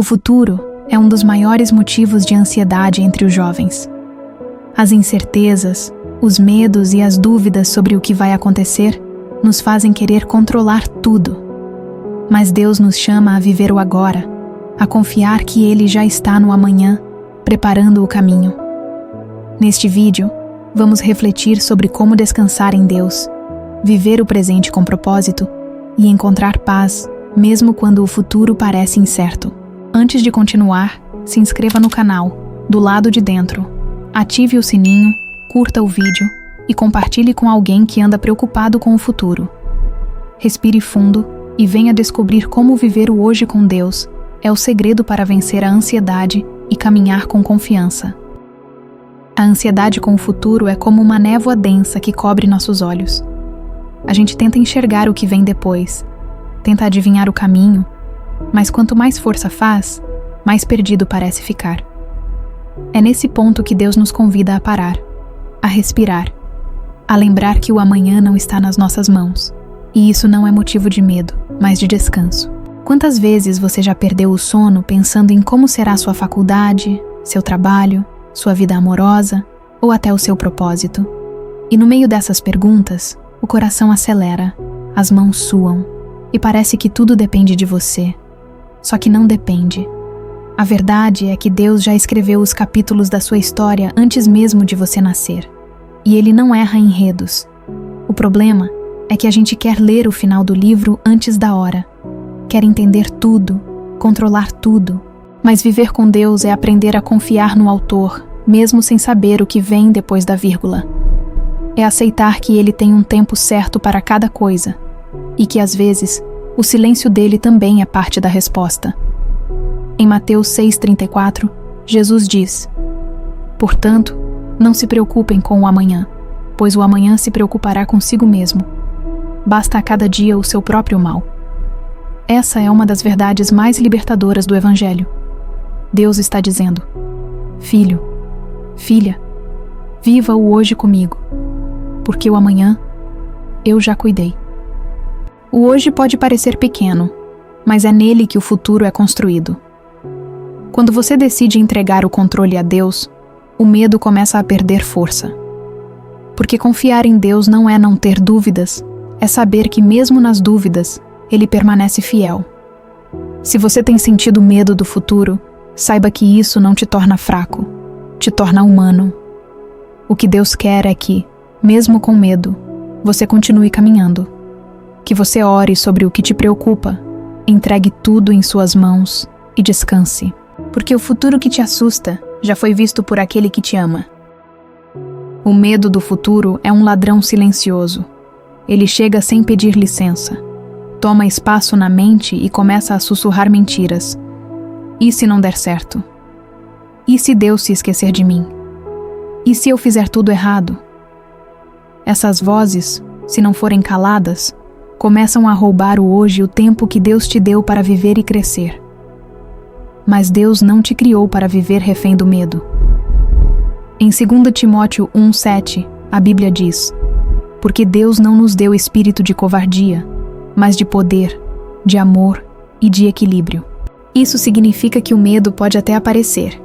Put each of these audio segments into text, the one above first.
O futuro é um dos maiores motivos de ansiedade entre os jovens. As incertezas, os medos e as dúvidas sobre o que vai acontecer nos fazem querer controlar tudo. Mas Deus nos chama a viver o agora, a confiar que Ele já está no amanhã, preparando o caminho. Neste vídeo, vamos refletir sobre como descansar em Deus, viver o presente com propósito e encontrar paz, mesmo quando o futuro parece incerto. Antes de continuar, se inscreva no canal, do lado de dentro, ative o sininho, curta o vídeo e compartilhe com alguém que anda preocupado com o futuro. Respire fundo e venha descobrir como viver o hoje com Deus é o segredo para vencer a ansiedade e caminhar com confiança. A ansiedade com o futuro é como uma névoa densa que cobre nossos olhos. A gente tenta enxergar o que vem depois, tenta adivinhar o caminho, mas quanto mais força faz, mais perdido parece ficar. É nesse ponto que Deus nos convida a parar, a respirar, a lembrar que o amanhã não está nas nossas mãos. E isso não é motivo de medo, mas de descanso. Quantas vezes você já perdeu o sono pensando em como será sua faculdade, seu trabalho, sua vida amorosa ou até o seu propósito? E no meio dessas perguntas, o coração acelera, as mãos suam e parece que tudo depende de você. Só que não depende. A verdade é que Deus já escreveu os capítulos da sua história antes mesmo de você nascer. E Ele não erra em enredos. O problema é que a gente quer ler o final do livro antes da hora. Quer entender tudo, controlar tudo. Mas viver com Deus é aprender a confiar no autor, mesmo sem saber o que vem depois da vírgula. É aceitar que Ele tem um tempo certo para cada coisa, e que às vezes o silêncio dele também é parte da resposta. Em Mateus 6,34, Jesus diz: "Portanto, não se preocupem com o amanhã, pois o amanhã se preocupará consigo mesmo. Basta a cada dia o seu próprio mal." Essa é uma das verdades mais libertadoras do Evangelho. Deus está dizendo: "Filho, filha, viva o hoje comigo, porque o amanhã eu já cuidei." O hoje pode parecer pequeno, mas é nele que o futuro é construído. Quando você decide entregar o controle a Deus, o medo começa a perder força. Porque confiar em Deus não é não ter dúvidas, é saber que mesmo nas dúvidas, Ele permanece fiel. Se você tem sentido medo do futuro, saiba que isso não te torna fraco, te torna humano. O que Deus quer é que, mesmo com medo, você continue caminhando. Que você ore sobre o que te preocupa, entregue tudo em suas mãos e descanse. Porque o futuro que te assusta já foi visto por aquele que te ama. O medo do futuro é um ladrão silencioso. Ele chega sem pedir licença. Toma espaço na mente e começa a sussurrar mentiras. E se não der certo? E se Deus se esquecer de mim? E se eu fizer tudo errado? Essas vozes, se não forem caladas, começam a roubar o hoje e o tempo que Deus te deu para viver e crescer. Mas Deus não te criou para viver refém do medo. Em 2 Timóteo 1,7, a Bíblia diz: "Porque Deus não nos deu espírito de covardia, mas de poder, de amor e de equilíbrio." Isso significa que o medo pode até aparecer,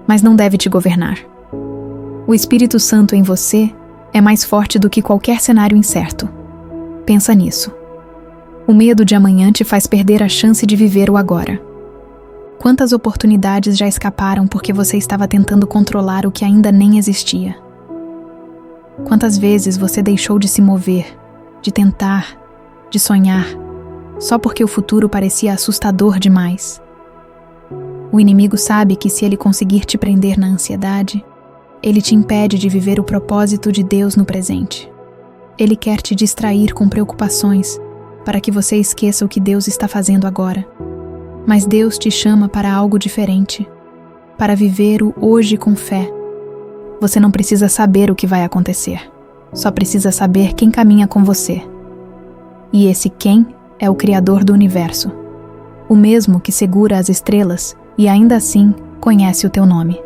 mas não deve te governar. O Espírito Santo em você é mais forte do que qualquer cenário incerto. Pensa nisso. O medo de amanhã te faz perder a chance de viver o agora. Quantas oportunidades já escaparam porque você estava tentando controlar o que ainda nem existia? Quantas vezes você deixou de se mover, de tentar, de sonhar, só porque o futuro parecia assustador demais? O inimigo sabe que se ele conseguir te prender na ansiedade, ele te impede de viver o propósito de Deus no presente. Ele quer te distrair com preocupações, para que você esqueça o que Deus está fazendo agora. Mas Deus te chama para algo diferente, para viver o hoje com fé. Você não precisa saber o que vai acontecer, só precisa saber quem caminha com você. E esse quem é o Criador do universo, o mesmo que segura as estrelas e ainda assim conhece o teu nome.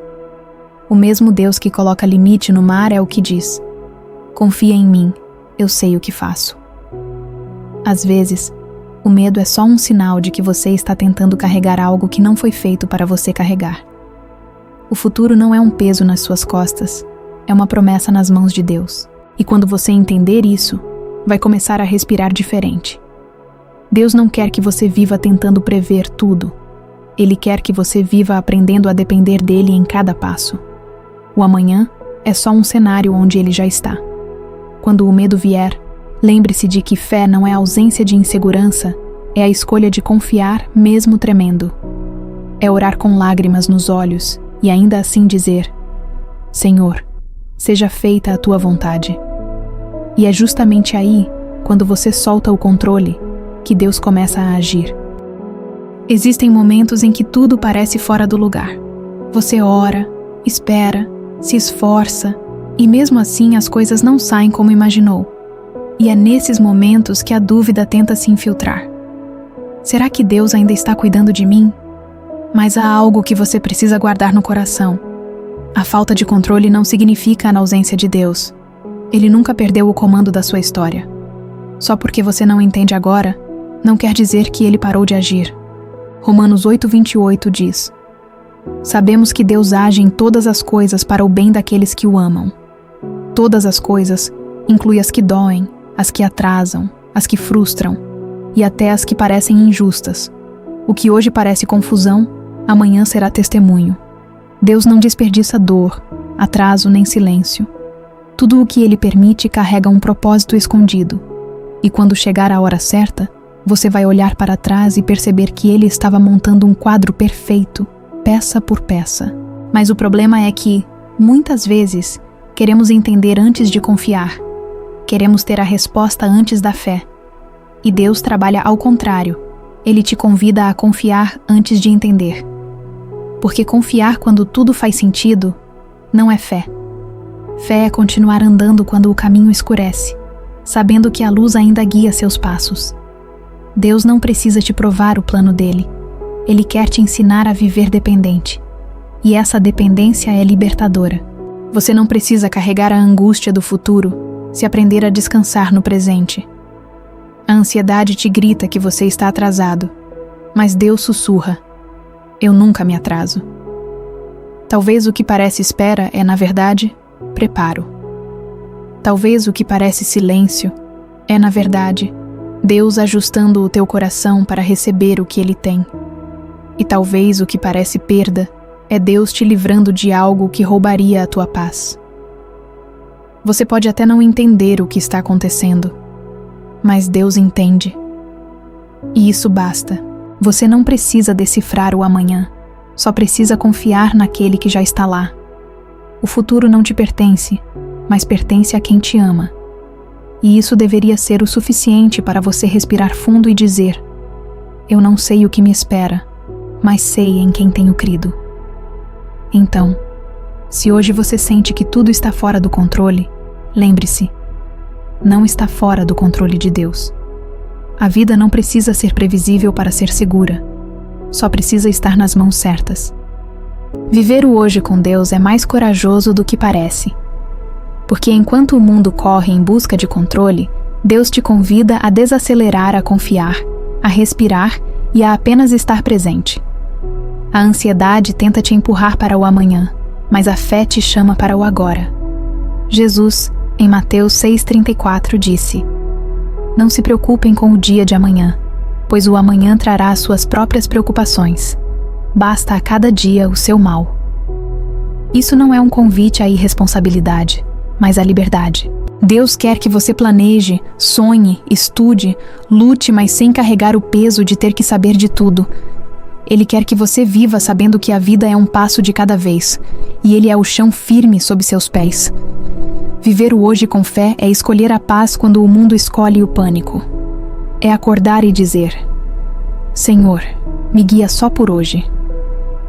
O mesmo Deus que coloca limite no mar é o que diz: "Confia em mim, eu sei o que faço." Às vezes, O medo é só um sinal de que você está tentando carregar algo que não foi feito para você carregar. O futuro não é um peso nas suas costas, é uma promessa nas mãos de Deus. E quando você entender isso, vai começar a respirar diferente. Deus não quer que você viva tentando prever tudo. Ele quer que você viva aprendendo a depender dele em cada passo. O amanhã é só um cenário onde ele já está. Quando o medo vier, lembre-se de que fé não é ausência de insegurança, é a escolha de confiar mesmo tremendo. É orar com lágrimas nos olhos e ainda assim dizer: Senhor, seja feita a tua vontade. E é justamente aí, quando você solta o controle, que Deus começa a agir. Existem momentos em que tudo parece fora do lugar. Você ora, espera, se esforça, e mesmo assim as coisas não saem como imaginou. E é nesses momentos que a dúvida tenta se infiltrar. Será que Deus ainda está cuidando de mim? Mas há algo que você precisa guardar no coração. A falta de controle não significa a ausência de Deus. Ele nunca perdeu o comando da sua história. Só porque você não entende agora, não quer dizer que ele parou de agir. Romanos 8:28 diz: Sabemos que Deus age em todas as coisas para o bem daqueles que o amam. Todas as coisas inclui as que doem, as que atrasam, as que frustram e até as que parecem injustas. O que hoje parece confusão, amanhã será testemunho. Deus não desperdiça dor, atraso nem silêncio. Tudo o que Ele permite carrega um propósito escondido. E quando chegar a hora certa, você vai olhar para trás e perceber que Ele estava montando um quadro perfeito, peça por peça. Mas o problema é que, muitas vezes, queremos entender antes de confiar. Queremos ter a resposta antes da fé. E Deus trabalha ao contrário. Ele te convida a confiar antes de entender. Porque confiar quando tudo faz sentido não é fé. Fé é continuar andando quando o caminho escurece, sabendo que a luz ainda guia seus passos. Deus não precisa te provar o plano dele. Ele quer te ensinar a viver dependente. E essa dependência é libertadora. Você não precisa carregar a angústia do futuro se aprender a descansar no presente. A ansiedade te grita que você está atrasado, mas Deus sussurra: Eu nunca me atraso. Talvez o que parece espera é, na verdade, preparo. Talvez o que parece silêncio é, na verdade, Deus ajustando o teu coração para receber o que Ele tem. E talvez o que parece perda é Deus te livrando de algo que roubaria a tua paz. Você pode até não entender o que está acontecendo, mas Deus entende. E isso basta. Você não precisa decifrar o amanhã, só precisa confiar naquele que já está lá. O futuro não te pertence, mas pertence a quem te ama. E isso deveria ser o suficiente para você respirar fundo e dizer: Eu não sei o que me espera, mas sei em quem tenho crido. Então, se hoje você sente que tudo está fora do controle, lembre-se, não está fora do controle de Deus. A vida não precisa ser previsível para ser segura, só precisa estar nas mãos certas. Viver o hoje com Deus é mais corajoso do que parece. Porque enquanto o mundo corre em busca de controle, Deus te convida a desacelerar, a confiar, a respirar e a apenas estar presente. A ansiedade tenta te empurrar para o amanhã, mas a fé te chama para o agora. Jesus, em Mateus 6,34, disse: Não se preocupem com o dia de amanhã, pois o amanhã trará as suas próprias preocupações. Basta a cada dia o seu mal. Isso não é um convite à irresponsabilidade, mas à liberdade. Deus quer que você planeje, sonhe, estude, lute, mas sem carregar o peso de ter que saber de tudo. Ele quer que você viva sabendo que a vida é um passo de cada vez, e Ele é o chão firme sob seus pés. Viver o hoje com fé é escolher a paz quando o mundo escolhe o pânico. É acordar e dizer: Senhor, me guia só por hoje.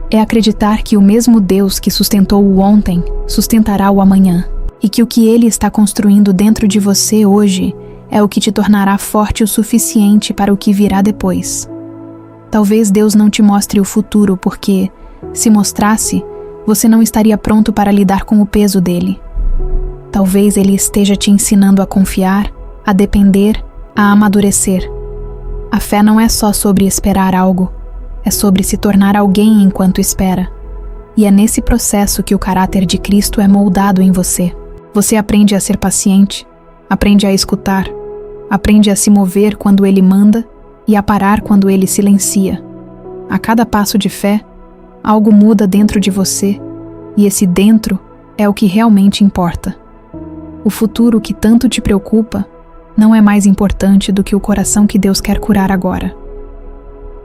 É acreditar que o mesmo Deus que sustentou o ontem sustentará o amanhã, e que o que Ele está construindo dentro de você hoje é o que te tornará forte o suficiente para o que virá depois. Talvez Deus não te mostre o futuro porque, se mostrasse, você não estaria pronto para lidar com o peso dele. Talvez Ele esteja te ensinando a confiar, a depender, a amadurecer. A fé não é só sobre esperar algo, é sobre se tornar alguém enquanto espera. E é nesse processo que o caráter de Cristo é moldado em você. Você aprende a ser paciente, aprende a escutar, aprende a se mover quando Ele manda e a parar quando Ele silencia. A cada passo de fé, algo muda dentro de você, e esse dentro é o que realmente importa. O futuro que tanto te preocupa não é mais importante do que o coração que Deus quer curar agora.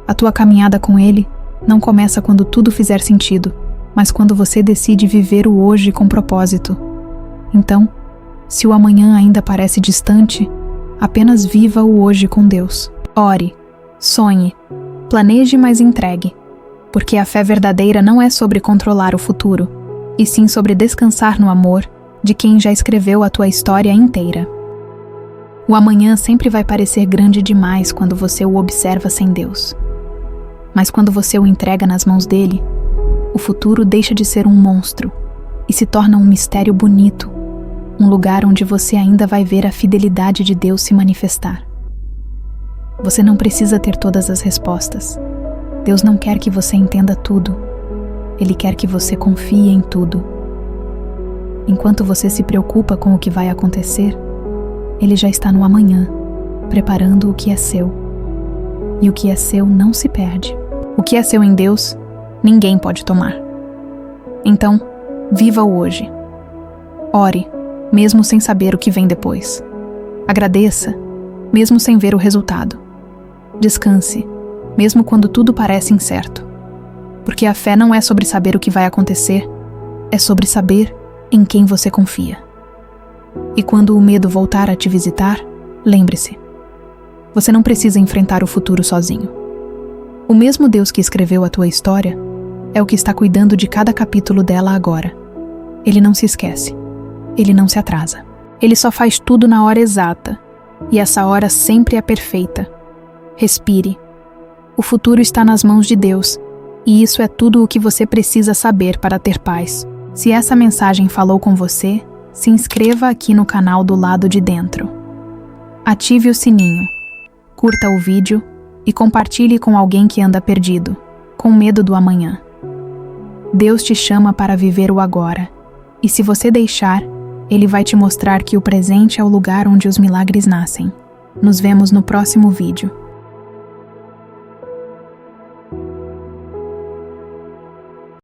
A tua caminhada com Ele não começa quando tudo fizer sentido, mas quando você decide viver o hoje com propósito. Então, se o amanhã ainda parece distante, apenas viva o hoje com Deus. Ore, sonhe, planeje, mas entregue, porque a fé verdadeira não é sobre controlar o futuro, e sim sobre descansar no amor de quem já escreveu a tua história inteira. O amanhã sempre vai parecer grande demais quando você o observa sem Deus. Mas quando você o entrega nas mãos dele, o futuro deixa de ser um monstro e se torna um mistério bonito, um lugar onde você ainda vai ver a fidelidade de Deus se manifestar. Você não precisa ter todas as respostas. Deus não quer que você entenda tudo. Ele quer que você confie em tudo. Enquanto você se preocupa com o que vai acontecer, Ele já está no amanhã, preparando o que é seu. E o que é seu não se perde. O que é seu em Deus, ninguém pode tomar. Então, viva o hoje. Ore, mesmo sem saber o que vem depois. Agradeça, mesmo sem ver o resultado. Descanse, mesmo quando tudo parece incerto. Porque a fé não é sobre saber o que vai acontecer, é sobre saber em quem você confia. E quando o medo voltar a te visitar, lembre-se: você não precisa enfrentar o futuro sozinho. O mesmo Deus que escreveu a tua história é o que está cuidando de cada capítulo dela agora. Ele não se esquece. Ele não se atrasa. Ele só faz tudo na hora exata. E essa hora sempre é perfeita. Respire. O futuro está nas mãos de Deus. E isso é tudo o que você precisa saber para ter paz. Se essa mensagem falou com você, se inscreva aqui no canal do lado de dentro. Ative o sininho. Curta o vídeo e compartilhe com alguém que anda perdido, com medo do amanhã. Deus te chama para viver o agora, e se você deixar, Ele vai te mostrar que o presente é o lugar onde os milagres nascem. Nos vemos no próximo vídeo.